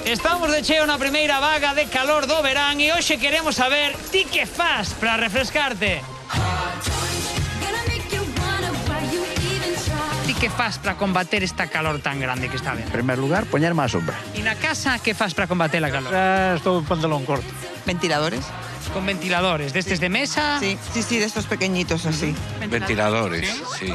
Estamos de cheo na primeira vaga de calor do verán e hoxe queremos saber ti que fas para refrescarte. Ti que fas para combater esta calor tan grande que está En vendo? primer lugar, poñerme á sombra. E na casa que fas para combater a calor? Estou en pantalón corto. Ventiladores. Con ventiladores, destes de mesa? Sí, de estos pequeñitos así. Ventiladores, sí.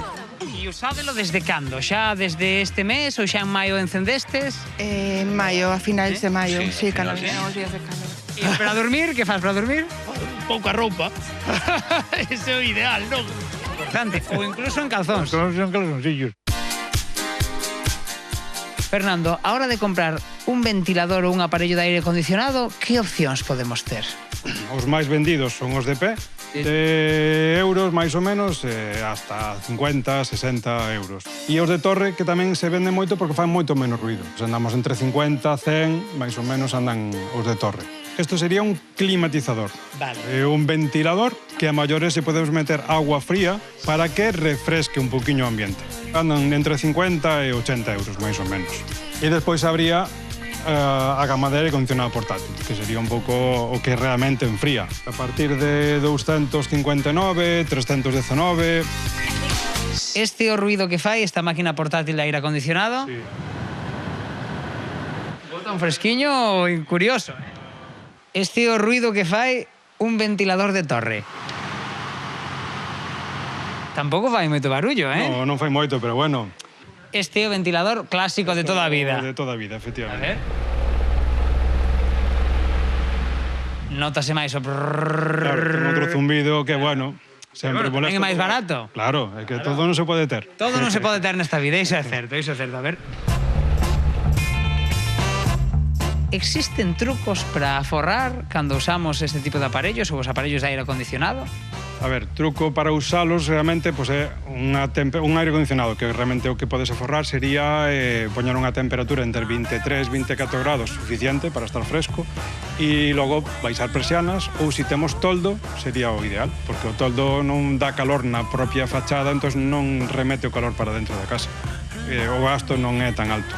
E usádelo desde cando? Xa desde este mes ou xa en maio encendestes? En maio, a finais de maio. Sí, cando finales. vienen os días de calor. E para dormir, que fas para dormir? Pouca roupa. Ese é o ideal, non? Importante. Ou incluso en calzóns. Son calzoncillos. Fernando, a hora de comprar un ventilador ou un aparello de aire acondicionado, que opcións podemos ter? Os máis vendidos son os de pé, de euros máis ou menos, hasta 50, 60 euros. E os de torre, que tamén se venden moito porque fan moito menos ruido. Andamos entre 50, 100, máis ou menos andan os de torre. Isto sería un climatizador. Vale. Un ventilador que a maiores se podemos meter agua fría para que refresque un poquinho o ambiente. Andan entre 50 e 80 euros, máis ou menos. E despois habría a gama de aire acondicionado portátil, que sería un pouco o que realmente enfría. A partir de 259, 319... Este é o ruido que fai esta máquina portátil de aire acondicionado? Sí. Bota un fresquiño curioso. Este é o ruido que fai un ventilador de torre. Tampouco fai moito barullo, No, non fai moito, pero bueno. Este é o ventilador clásico de toda a vida. De toda a vida, A efectivamente. ver. Nótase máis o... Claro, ten outro zumbido que, bueno, sempre Bueno, tamén é molesta. máis barato. Claro, é que todo non se pode ter. Todo non se pode ter nesta vida, iso é certo, iso é certo. A ver. Existen trucos para aforrar cando usamos este tipo de aparellos ou os aparellos de aire acondicionado? A ver, truco para usalos realmente pues, é un aire acondicionado que realmente o que podes aforrar sería poñer unha temperatura entre 23 e 24 grados suficiente para estar fresco e logo baixar persianas ou se temos toldo sería o ideal porque o toldo non dá calor na propia fachada entón non remete o calor para dentro da casa. O gasto non é tan alto.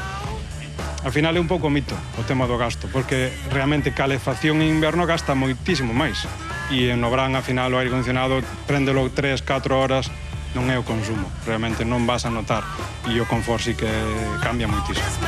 Al final é un pouco mito o tema do gasto, porque realmente calefacción en inverno gasta moitísimo máis. E no verán, al final, o aire acondicionado, préndelo 3-4 horas, non é o consumo. Realmente non vas a notar. E o confort sí que cambia moitísimo.